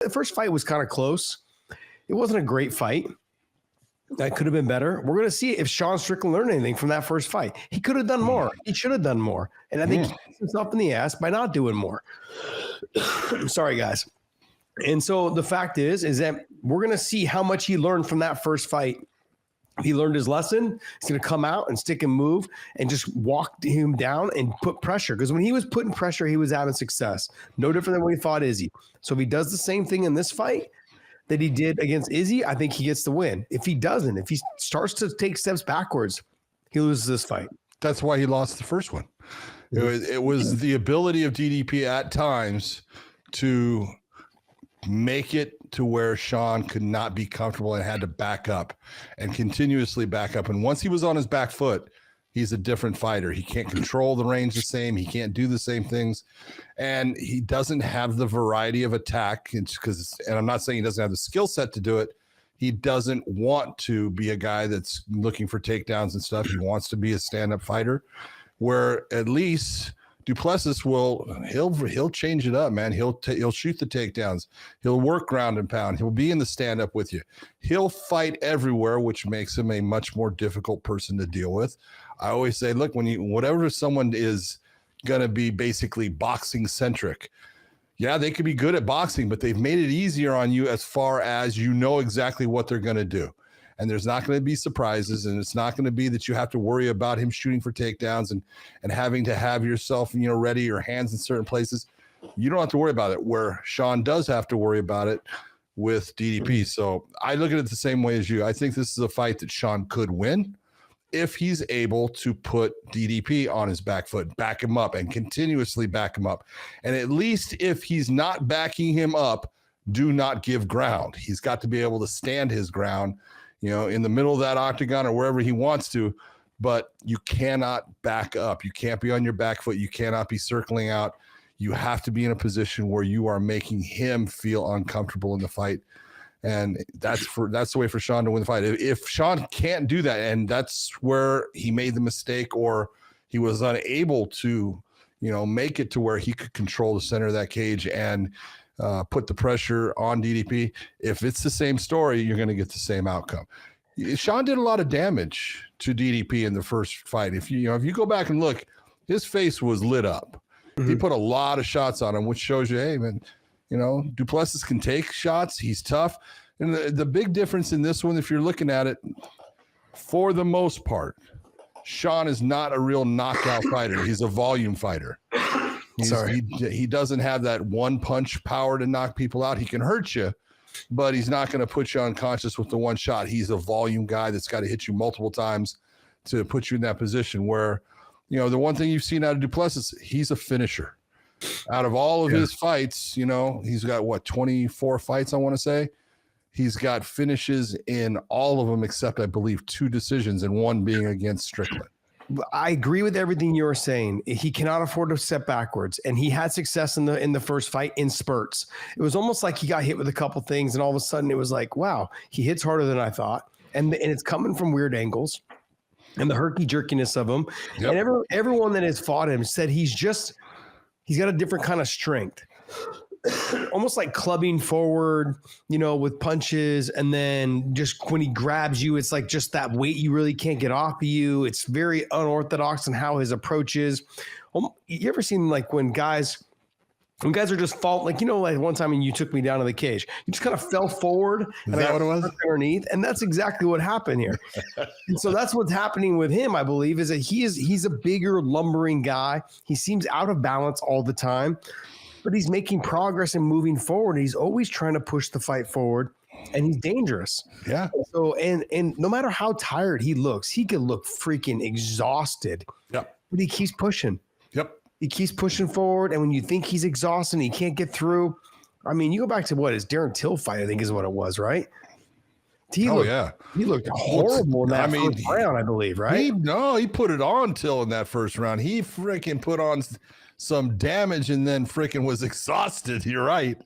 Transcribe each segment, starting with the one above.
The first fight was kind of close. It wasn't a great fight. That could have been better. We're going to see if Sean Strickland learned anything from that first fight. He could have done more. He should have done more. And I think he hit himself in the ass by not doing more. Sorry, guys. And so the fact is that we're going to see how much he learned from that first fight. If he learned his lesson, he's going to come out and stick and move and just walk him down and put pressure. Because when he was putting pressure, he was having success. No different than when he fought Izzy. So if he does the same thing in this fight that he did against Izzy, I think he gets the win. If he doesn't, if he starts to take steps backwards, he loses this fight. That's why he lost the first one. It was the ability of DDP at times to make it to where Sean could not be comfortable and had to back up and continuously back up. And once he was on his back foot, he's a different fighter. He can't control the range the same. He can't do the same things. And he doesn't have the variety of attack. And I'm not saying he doesn't have the skill set to do it. He doesn't want to be a guy that's looking for takedowns and stuff. He wants to be a stand-up fighter, where at least Du Plessis he'll change it up, man. He'll shoot the takedowns. He'll work ground and pound. He'll be in the stand-up with you. He'll fight everywhere, which makes him a much more difficult person to deal with. I always say, look, whatever someone is going to be basically boxing centric, yeah, they could be good at boxing, but they've made it easier on you as far as you know exactly what they're going to do. And there's not going to be surprises, and it's not going to be that you have to worry about him shooting for takedowns and having to have yourself, ready, your hands in certain places. You don't have to worry about it, where Sean does have to worry about it with DDP. So I look at it the same way as you. I think this is a fight that Sean could win if he's able to put DDP on his back foot, back him up, and continuously back him up. And at least if he's not backing him up, do not give ground. He's got to be able to stand his ground, in the middle of that octagon or wherever he wants to, but you cannot back up. You can't be on your back foot. You cannot be circling out. You have to be in a position where you are making him feel uncomfortable in the fight. And that's the way for Sean to win the fight. If Sean can't do that, and that's where he made the mistake, or he was unable to, make it to where he could control the center of that cage and put the pressure on DDP. If it's the same story, you're going to get the same outcome. Sean did a lot of damage to DDP in the first fight. If you go back and look, his face was lit up. Mm-hmm. He put a lot of shots on him, which shows you, hey, man, Du Plessis can take shots. He's tough. And the big difference in this one, if you're looking at it, for the most part, Sean is not a real knockout fighter. He's a volume fighter. He doesn't have that one punch power to knock people out. He can hurt you, but he's not going to put you unconscious with the one shot. He's a volume guy that's got to hit you multiple times to put you in that position where, the one thing you've seen out of Du Plessis, he's a finisher. Out of all of his fights, he's got 24 fights, I want to say. He's got finishes in all of them except, I believe, 2 decisions, and one being against Strickland. I agree with everything you're saying. He cannot afford to step backwards, and he had success in the first fight in spurts. It was almost like he got hit with a couple things, and all of a sudden it was like, wow, he hits harder than I thought, and it's coming from weird angles, and the herky jerkiness of him. Yep. And everyone that has fought him said he's got a different kind of strength. Almost like clubbing forward, with punches. And then just when he grabs you, it's like just that weight you really can't get off of you. It's very unorthodox in how his approach is. You ever seen like when guys are just fall, like one time when you took me down to the cage, you just kind of fell forward. Is that what it was? Underneath. And that's exactly what happened here. And so that's what's happening with him, I believe, is that he's a bigger, lumbering guy. He seems out of balance all the time. But he's making progress and moving forward. He's always trying to push the fight forward, and he's dangerous. Yeah. So and no matter how tired he looks, he could look freaking exhausted. Yep. But he keeps pushing. Yep. He keeps pushing forward, and when you think he's exhausted and he can't get through, I mean, you go back to his Darren Till fight, I think is what it was, right? He looked horrible in that first round, I believe, right? He put it on Till in that first round. He freaking put on some damage and then freaking was exhausted. You're right.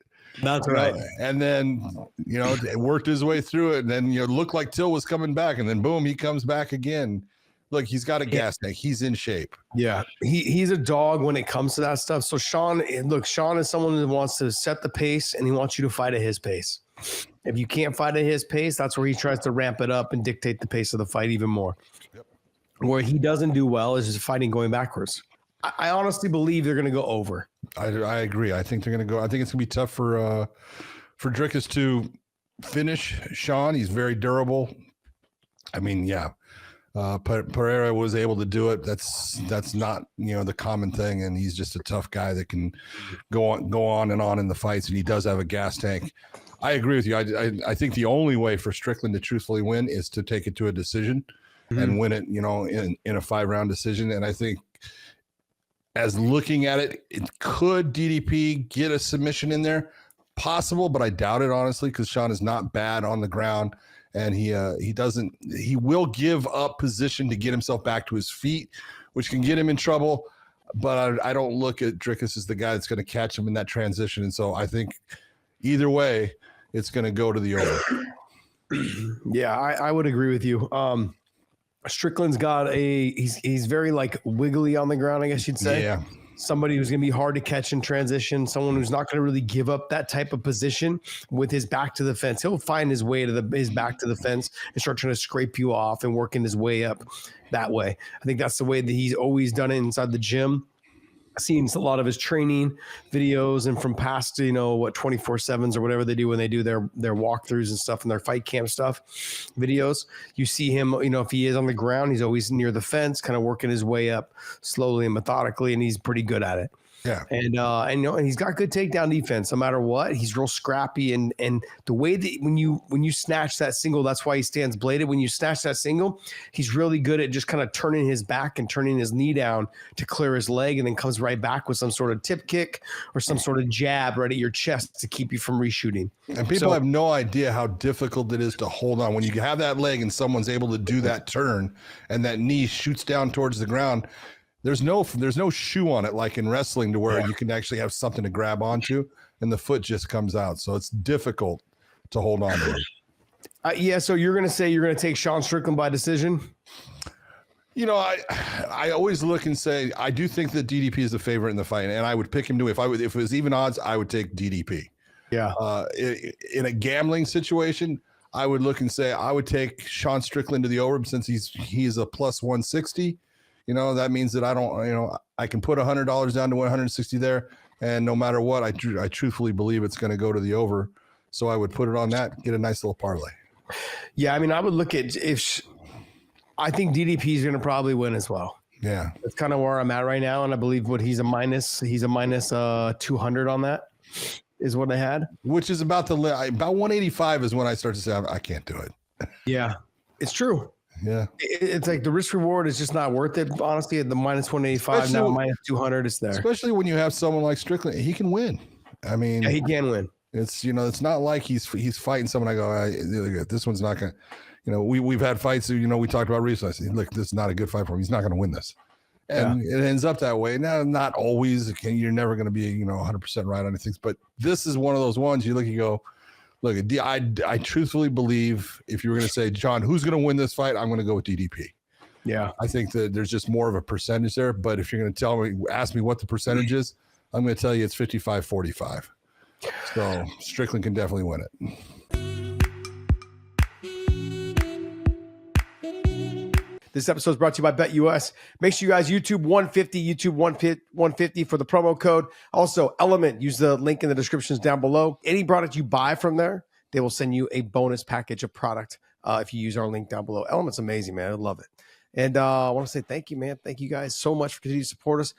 That's right. And then, it worked his way through it. And then, looked like Till was coming back. And then, boom, he comes back again. look, he's got a gas tank. He's in shape. Yeah, he's a dog when it comes to that stuff. So Sean is someone who wants to set the pace, and he wants you to fight at his pace. If you can't fight at his pace, that's where he tries to ramp it up and dictate the pace of the fight even more. Yep. Where he doesn't do well is just fighting going backwards. I honestly believe they're going to go over. I agree. I think they're going to go. I think it's going to be tough for Dricus to finish Sean. He's very durable. I mean, yeah, Pereira was able to do it. That's not, the common thing, and he's just a tough guy that can go on and on in the fights, and he does have a gas tank. I agree with you. I think the only way for Strickland to truthfully win is to take it to a decision and win it, in a 5-round decision. And I think, as looking at it, could DDP get a submission in there? Possible, but I doubt it, honestly, because Sean is not bad on the ground, and he will give up position to get himself back to his feet, which can get him in trouble. But I don't look at Dricus as the guy that's going to catch him in that transition. And so I think either way, it's going to go to the over. Yeah, I would agree with you. Strickland's got he's very like wiggly on the ground, I guess you'd say. Yeah. Somebody who's going to be hard to catch in transition, someone who's not going to really give up that type of position with his back to the fence. He'll find his way to his back to the fence and start trying to scrape you off and working his way up that way. I think that's the way that he's always done it inside the gym. I've seen a lot of his training videos and from past, 24/7s or whatever they do when they do their walkthroughs and stuff and their fight camp stuff videos. You see him, if he is on the ground, he's always near the fence, kind of working his way up slowly and methodically, and he's pretty good at it. Yeah. And he's got good takedown defense no matter what. He's real scrappy, and the way that when you snatch that single, that's why he stands bladed. When you snatch that single, he's really good at just kind of turning his back and turning his knee down to clear his leg, and then comes right back with some sort of tip kick or some sort of jab right at your chest to keep you from reshooting. And people have no idea how difficult it is to hold on when you have that leg and someone's able to do that turn and that knee shoots down towards the ground. There's no shoe on it like in wrestling to where you can actually have something to grab onto, and the foot just comes out. So it's difficult to hold on to. So you're going to say you're going to take Sean Strickland by decision? I always look and say I do think that DDP is the favorite in the fight, and I would pick him to if it was even odds, I would take DDP. Yeah. In a gambling situation, I would look and say I would take Sean Strickland to the over since he's a plus 160. That means that I can put $100 down to 160 there. And no matter what, I truthfully believe it's going to go to the over. So I would put it on that, get a nice little parlay. Yeah. I mean, I would look at I think DDP is going to probably win as well. Yeah. That's kind of where I'm at right now. And I believe he's a minus 200 on that is what I had. Which is about 185 is when I start to say, I can't do it. Yeah, it's true. Yeah, it's like the risk reward is just not worth it. Honestly, at the minus 185 now, minus 200, it's there. Especially when you have someone like Strickland, he can win. I mean, yeah, he can win. It's it's not like he's fighting someone. I go, this one's not gonna. We've had fights. We talked about recently. I said, look, this is not a good fight for him. He's not going to win this, and it ends up that way. Now, not always. You're never going to be 100% right on things, but this is one of those ones you look, you go. Look, I truthfully believe if you were going to say, John, who's going to win this fight, I'm going to go with DDP. Yeah. I think that there's just more of a percentage there. But if you're going to ask me what the percentage is, I'm going to tell you it's 55-45. So Strickland can definitely win it. This episode is brought to you by BetUS. Make sure you guys YouTube 150 for the promo code. Also, Element, use the link in the descriptions down below. Any product you buy from there, they will send you a bonus package of product if you use our link down below. Element's amazing, man. I love it. And I want to say thank you, man. Thank you guys so much for continuing to support us.